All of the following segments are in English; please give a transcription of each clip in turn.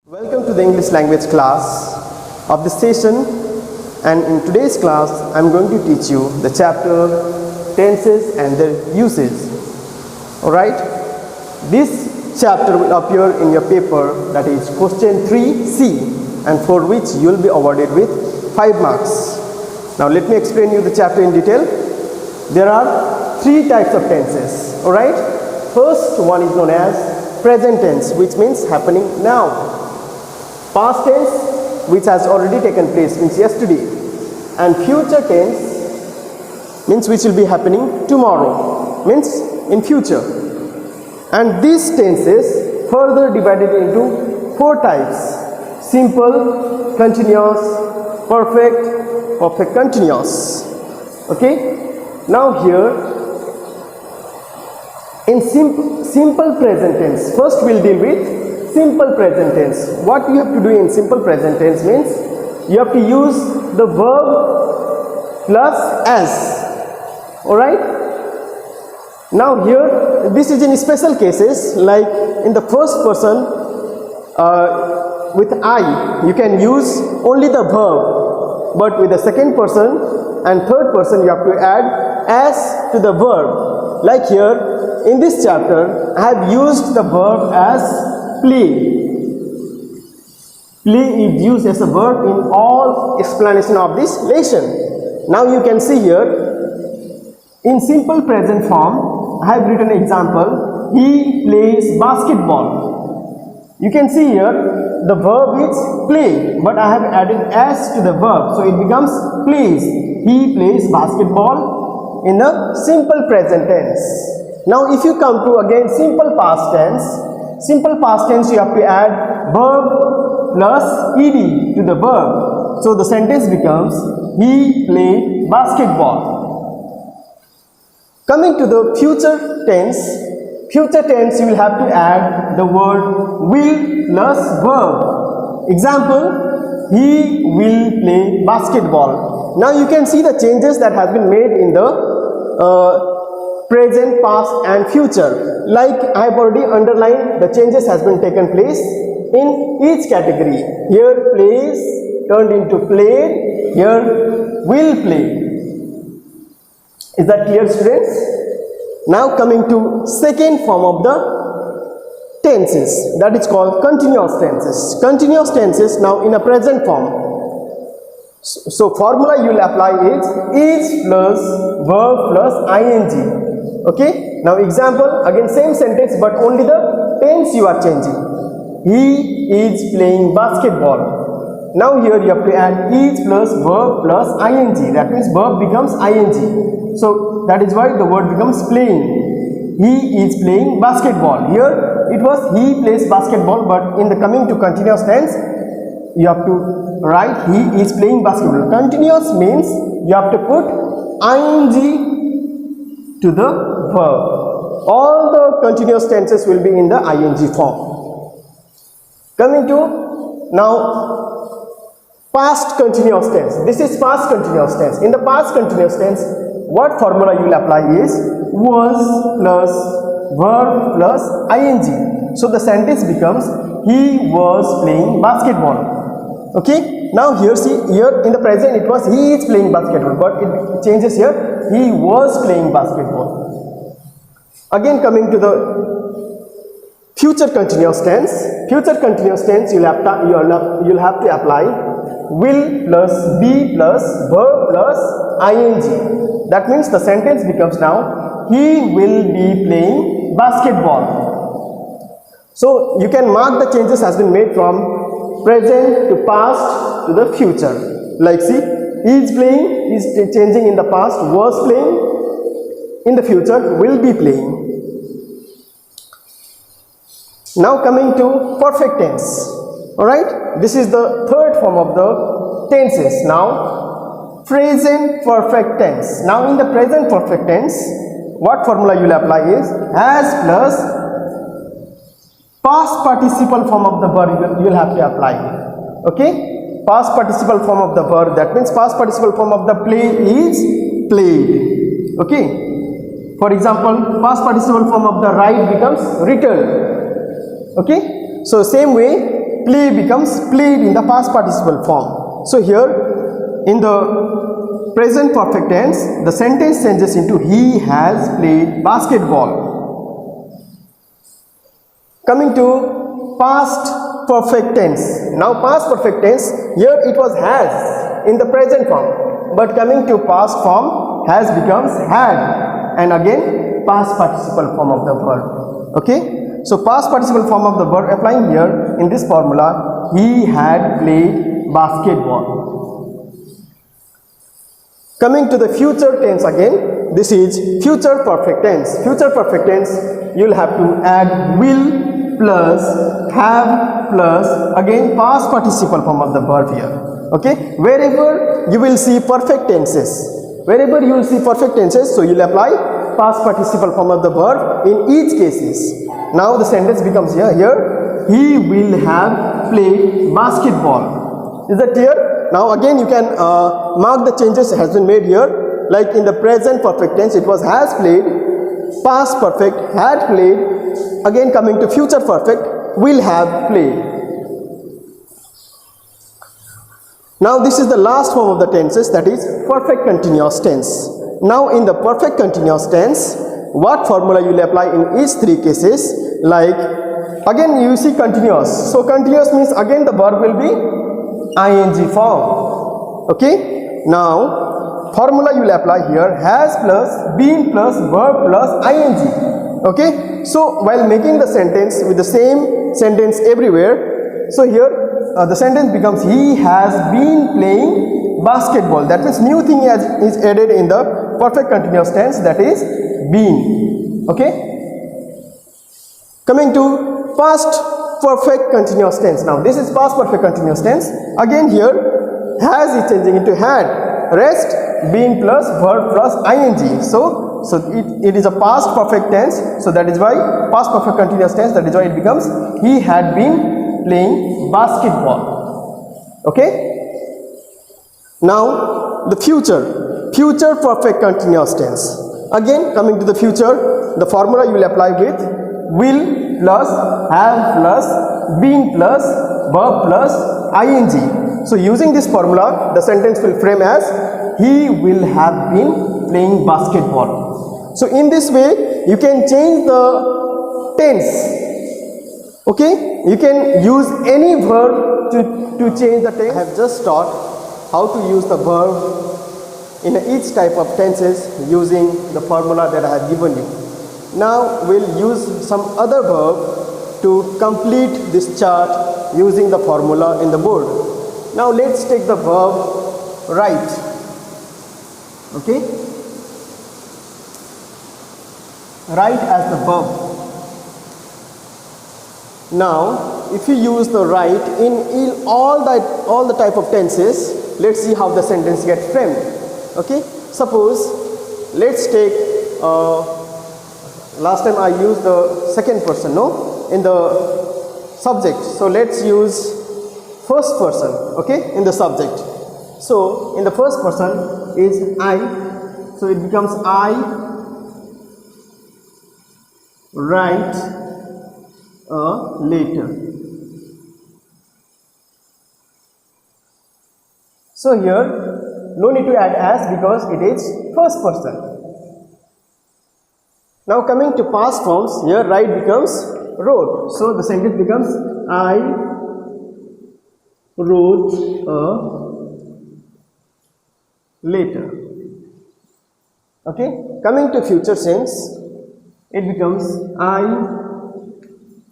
Welcome to the English language class of this session, and in today's class I am going to teach you the chapter tenses and their uses. Alright, this chapter will appear in your paper, that is question 3C, and for which you will be awarded with 5 marks. Now let me explain you the chapter in detail. There are 3 types of tenses. Alright, first one is known as present tense, which means happening now. Past tense, which has already taken place, means yesterday, and future tense means which will be happening tomorrow, means in future. And these tenses further divided into 4 types: simple, continuous, perfect, perfect continuous. Okay, now here in simple present tense, first we'll deal with simple present tense. What you have to do in simple present tense means you have to use the verb plus s. Alright, now here this is in special cases, like in the first person with I you can use only the verb, but with the second person and third person you have to add s to the verb. Like here in this chapter I have used the verb as play. Play is used as a verb in all explanation of this lesson. Now you can see here in simple present form I have written example: he plays basketball. You can see here the verb is play, but I have added s to the verb, so it becomes plays. He plays basketball in a simple present tense. Now if you come to again simple past tense, simple past tense you have to add verb plus ed to the verb. So the sentence becomes he played basketball. Coming to the future tense you will have to add the word will plus verb. Example: he will play basketball. Now you can see the changes that have been made in the present, past and future. Like I have already underlined, the changes has been taken place in each category. Here plays turned into played, here will play. Is that clear, students? Now coming to second form of the tenses, that is called continuous tenses. Continuous tenses now in a present form. So formula you will apply is plus verb plus ing. Okay, now example, again same sentence but only the tense you are changing. He is playing basketball. Now here you have to add is plus verb plus ing. That means verb becomes ing. So that is why the word becomes playing. He is playing basketball. Here it was he plays basketball, but in the coming to continuous tense you have to write he is playing basketball. Continuous means you have to put ing to the verb. All the continuous tenses will be in the ing form. Coming to now past continuous tense. This is past continuous tense. In the past continuous tense, what formula you will apply is was plus verb plus ing. So the sentence becomes he was playing basketball. Okay, now here see, here in the present it was he is playing basketball, but it changes here, he was playing basketball. Again coming to the future continuous tense. Future continuous tense you'll have to apply will plus be plus verb plus ing. That means the sentence becomes now he will be playing basketball. So you can mark the changes has been made from present to past to the future. Like see, he is playing, is changing in the past, was playing, in the future will be playing. Now coming to perfect tense. Alright, this is the third form of the tenses. Now present perfect tense. Now in the present perfect tense, what formula you will apply is has plus past participle form of the verb you will have to apply. Okay, past participle form of the verb, that means past participle form of the play is played. Okay, for example, past participle form of the ride becomes returned. Okay, so same way play becomes played in the past participle form. So here in the present perfect tense, the sentence changes into he has played basketball. Coming to past perfect tense. Now past perfect tense, here it was has in the present form, but coming to past form, has becomes had, and again past participle form of the verb. Okay, so past participle form of the verb applying here in this formula, he had played basketball. Coming to the future tense again, this is future perfect tense. Future perfect tense, you will have to add will plus have plus again past participle form of the verb here. Okay, wherever you will see perfect tenses, wherever you will see perfect tenses, so you will apply past participle form of the verb in each cases. Now the sentence becomes here he will have played basketball. Is that clear? Now again you can mark the changes has been made here. Like in the present perfect tense it was has played, past perfect had played, again coming to future perfect will have played. Now this is the last form of the tenses, that is perfect continuous tense. Now in the perfect continuous tense, what formula you will apply in each three cases? Like again you see continuous, so continuous means again the verb will be ing form. Okay, now formula you will apply here, has plus been plus verb plus ing. Okay, so while making the sentence with the same sentence everywhere, so here the sentence becomes he has been playing basketball. That means new thing is added in the perfect continuous tense, that is been. Okay, coming to past perfect continuous tense. Now this is past perfect continuous tense. Again here has is changing into had, rest been plus verb plus ing. So it is a past perfect tense, so that is why past perfect continuous tense, that is why it becomes he had been playing basketball. Okay, now the future perfect continuous tense. Again coming to the future, the formula you will apply with will plus have plus been plus verb plus ing. So using this formula the sentence will frame as he will have been playing basketball. So in this way you can change the tense. Okay, you can use any verb to change the tense. I have just taught how to use the verb in each type of tenses using the formula that I have given you. Now we'll use some other verb to complete this chart using the formula in the board. Now let's take the verb write. Okay, write as the verb. Now if you use the write in all the type of tenses, let's see how the sentence gets framed. Okay, suppose let's take last time I used the second person, no, in the subject, so let's use first person. Okay, in the subject, so in the first person is I, so it becomes I write a letter. So here no need to add as because it is first person. Now coming to past forms, here write becomes wrote, so the sentence becomes I wrote a letter. Okay, coming to future tense, it becomes I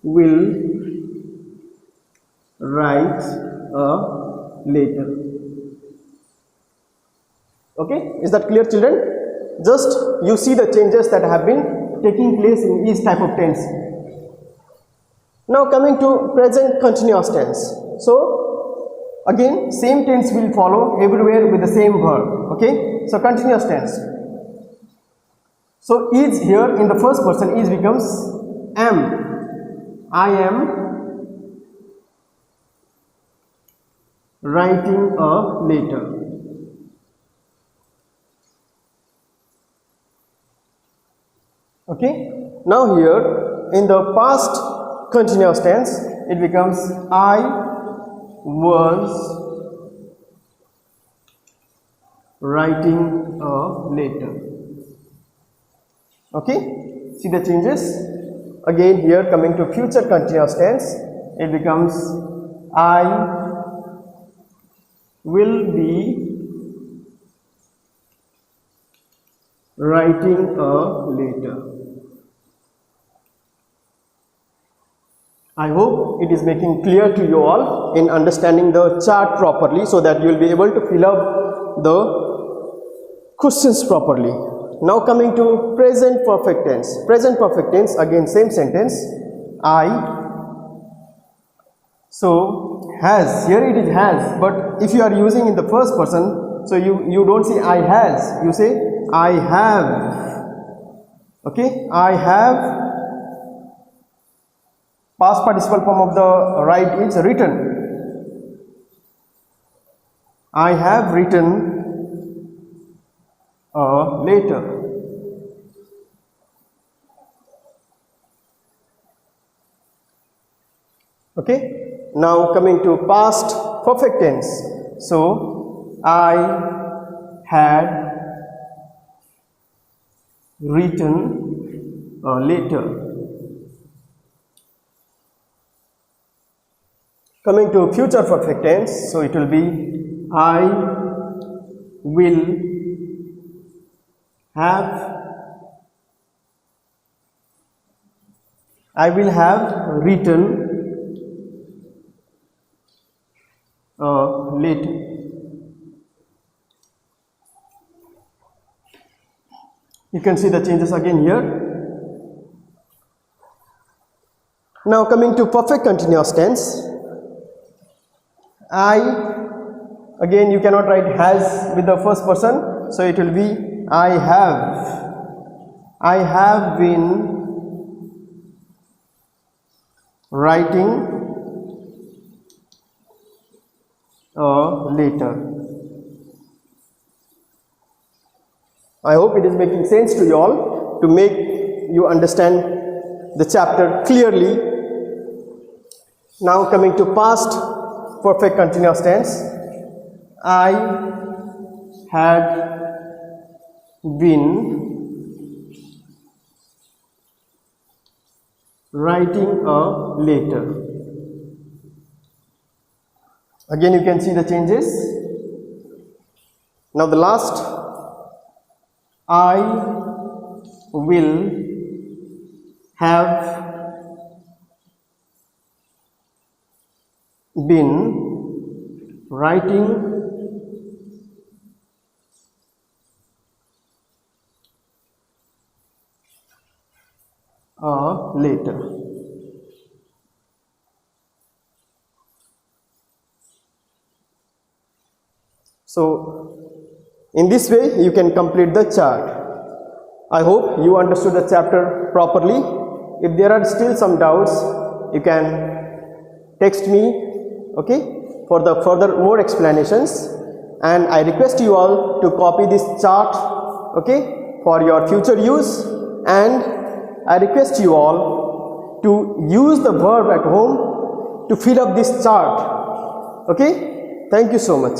will write a letter. Okay, is that clear, children? Just you see the changes that have been taking place in each type of tense. Now coming to present continuous tense. So again same tense will follow everywhere with the same verb. Okay, so continuous tense. So is here in the first person is becomes am. I am writing a letter. Okay, now here in the past continuous tense it becomes I was writing a letter. Okay, see the changes. Again here coming to future continuous tense, it becomes I will be writing a letter. I hope it is making clear to you all in understanding the chart properly, so that you will be able to fill up the questions properly. Now coming to present perfect tense. Present perfect tense, again same sentence, I. So has, here it is has, but if you are using in the first person, so you don't say I has, you say I have. Okay, I have. Past participle form of the right is written. I have written a letter. Okay, now coming to past perfect tense. So I had written a letter. Coming to future perfect tense, so it will be I will have written a letter. You can see the changes again here. Now coming to perfect continuous tense, I, again you cannot write has with the first person, so it will be I have been writing a letter. I hope it is making sense to you all, to make you understand the chapter clearly. Now coming to past perfect continuous tense, I had been writing a letter. Again you can see the changes. Now the last, I will have been writing a letter. So in this way you can complete the chart. I hope you understood the chapter properly. If there are still some doubts, you can text me, okay, for the further more explanations. And I request you all to copy this chart, okay, for your future use. And I request you all to use the verb at home to fill up this chart. Okay, thank you so much.